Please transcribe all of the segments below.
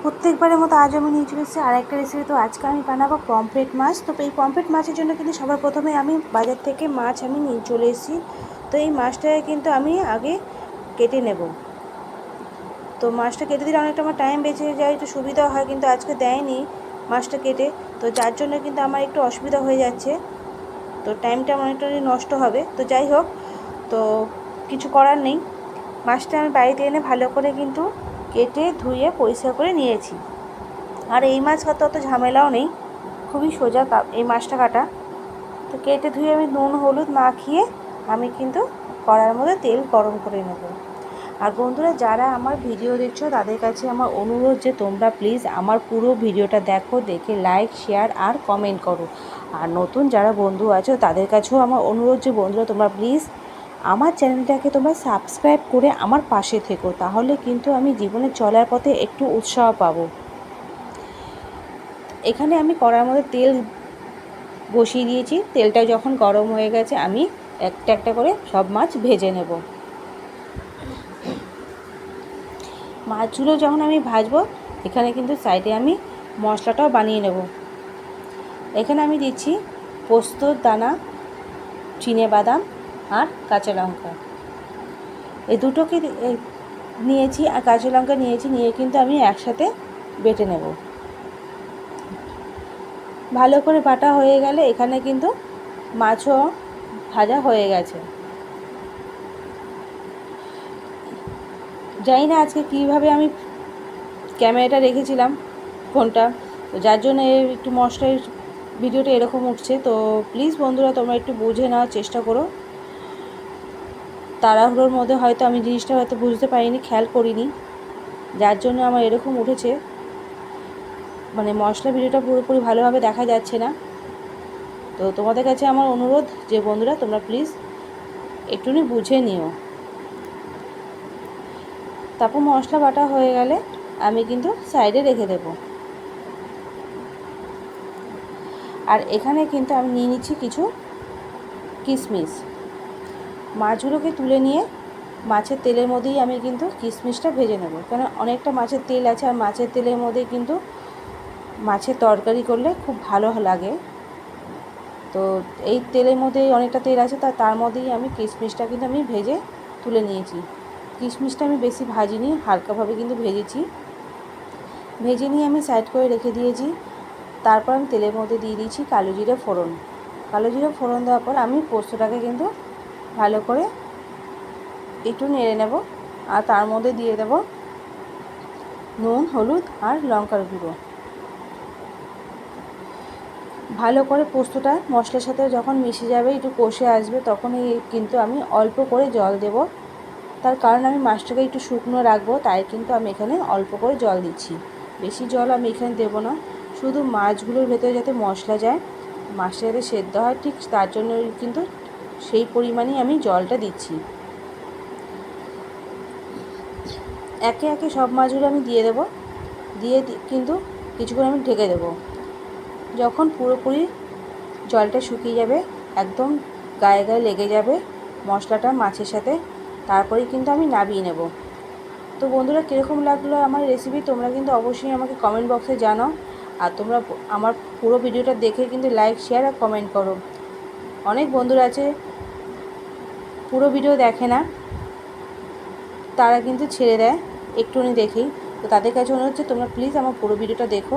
প্রত্যেকবারের মতো আজ আমি নিয়ে চলে এসেছি আর একটা রেসিপি। তো আজকে আমি বানাবো পমফ্রেট মাছ। তো এই পমফ্রেট মাছের জন্য কিন্তু সবার প্রথমে আমি বাজার থেকে মাছ আমি নিয়ে চলে এসেছি। তো এই মাছটাকে কিন্তু আমি আগে কেটে নেব। তো মাছটা কেটে দিলে অনেকটা আমার টাইম বেঁচে যায়, একটু সুবিধা হয়, কিন্তু আজকে দেয়নি মাছটা কেটে। তো যার জন্য কিন্তু আমার একটু অসুবিধা হয়ে যাচ্ছে, তো টাইমটা আমার অনেকটা নষ্ট হবে। তো যাই হোক, তো কিছু করার নেই। মাছটা আমি বাড়িতে এনে ভালো করে কিন্তু কেটে ধুয়ে পরিষ্কার করে নিয়েছি। আর এই মাছ কাটতে অত ঝামেলাও নেই, খুবই সোজা এই মাছটা কাটা। তো কেটে ধুয়ে আমি নুন হলুদ মাখিয়ে আমি কিন্তু কড়াইয়ের মধ্যে তেল গরম করে নেব। আর বন্ধুরা, যারা আমার ভিডিও দেখছো তাদের কাছে আমার অনুরোধ যে তোমরা প্লিজ আমার পুরো ভিডিওটা দেখো, দেখে লাইক শেয়ার আর কমেন্ট করো। আর নতুন যারা বন্ধু আছো তাদের কাছেও আমার অনুরোধ যে বন্ধুরা তোমরা প্লিজ আমার চ্যানেলটাকে তোমরা সাবস্ক্রাইব করে আমার পাশে থেকো, তাহলে কিন্তু আমি জীবনে চলার পথে একটু উৎসাহ পাবো। এখানে আমি কড়াইয়ের মধ্যে তেল বসিয়ে দিয়েছি। তেলটা যখন গরম হয়ে গেছে আমি একটা একটা করে সব মাছ ভেজে নেব। মাছগুলো যখন আমি ভাজবো, এখানে কিন্তু সাইডে আমি মশলাটাও বানিয়ে নেব। এখানে আমি দিচ্ছি পোস্তর দানা, চিনেবাদাম আর কাঁচা লঙ্কা। এই দুটোকে নিয়েছি আর কাঁচা লঙ্কা নিয়েছি, নিয়ে কিন্তু আমি একসাথে বেটে নেব। ভালো করে বাটা হয়ে গেলে এখানে কিন্তু মাছও ভাজা হয়ে গেছে। জানি না আজকে কীভাবে আমি ক্যামেরাটা রেখেছিলাম ফোনটা, তো যার জন্য একটু মশলার ভিডিওটা এরকম উঠছে। তো প্লিজ বন্ধুরা তোমরা একটু বুঝে নেওয়ার চেষ্টা করো। তাড়াহুড়োর মধ্যে হয়তো আমি জিনিসটা হয়তো বুঝতে পারিনি, খেয়াল করিনি, যার জন্য আমার এরকম উঠেছে, মানে মশলা ভিডিওটা পুরোপুরি ভালোভাবে দেখা যাচ্ছে না। তো তোমাদের কাছে আমার অনুরোধ যে বন্ধুরা তোমরা প্লিজ একটুখানি বুঝে নিও। তারপর মশলা বাটা হয়ে গেলে আমি কিন্তু সাইডে রেখে দেব। আর এখানে কিন্তু আমি নিয়ে নিচ্ছি কিছু কিশমিশ। মাছগুলোকে তুলে নিয়ে মাছের তেলের মধ্যেই আমি কিন্তু কিশমিশটা ভেজে নেব, কারণ অনেকটা মাছের তেল আছে, আর মাছের তেলের মধ্যে কিন্তু মাছের তরকারি করলে খুব ভালো লাগে। তো এই তেলের মধ্যেই অনেকটা তেল আছে, তার মধ্যেই আমি কিশমিশটা কিন্তু আমি ভেজে তুলে নিয়েছি। কিশমিশটা আমি বেশি ভাজিনি, হালকাভাবে কিন্তু ভেজেছি। ভেজে নিয়ে আমি সাইড করে রেখে দিয়েছি। তারপর আমি তেলের মধ্যে দিয়ে দিয়েছি কালো জিরে ফোড়ন। কালো জিরে ফোড়ন দেওয়ার পর আমি পোস্তটাকে কিন্তু ভালো করে একটু নেড়ে নেব। আর তার মধ্যে দিয়ে দেব নুন হলুদ আর লঙ্কার গুঁড়ো। ভালো করে পোস্তটা মশলার সাথে যখন মিশে যাবে, একটু কষে আসবে, তখনই কিন্তু আমি অল্প করে জল দেব। তার কারণ আমি মাছটাকে একটু শুকনো রাখবো, তাই কিন্তু আমি এখানে অল্প করে জল দিচ্ছি। বেশি জল আমি এখানে দেবো না, শুধু মাছগুলোর ভেতরে যাতে মশলা যায়, মাছটা যাতে সেদ্ধ হয়, ঠিক তার জন্য কিন্তু সেই পরিমাণেই আমি জলটা দিচ্ছি। একে একে সব মাছগুলো আমি দিয়ে দেবো, দিয়ে কিন্তু কিছুক্ষণ আমি ঢেকে দেবো। যখন পুরোপুরি জলটা শুকিয়ে যাবে, একদম গায়ে গায়ে লেগে যাবে মশলাটা মাছের সাথে, তারপরেই কিন্তু আমি নামিয়ে নেব। তো বন্ধুরা, কীরকম লাগলো আমার রেসিপি তোমরা কিন্তু অবশ্যই আমাকে কমেন্ট বক্সে জানাও। আর তোমরা আমার পুরো ভিডিওটা দেখে কিন্তু লাইক শেয়ার আর কমেন্ট করো। অনেক বন্ধুরা আছে পুরো ভিডিও দেখে না, তারা কিন্তু ছেড়ে দেয় একটুখানি দেখেই। তো তাদের কাছে মনে হচ্ছে তোমরা প্লিজ আমার পুরো ভিডিওটা দেখো,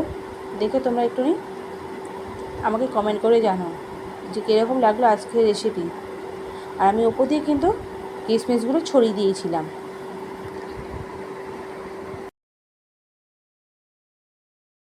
দেখে তোমরা একটুখানি আমাকে কমেন্ট করে জানাও যে কীরকম লাগলো আজকের রেসিপি। আর আমি ওপর দিয়ে কিন্তু কিশমিশগুলো ছড়িয়ে দিয়েছিলাম।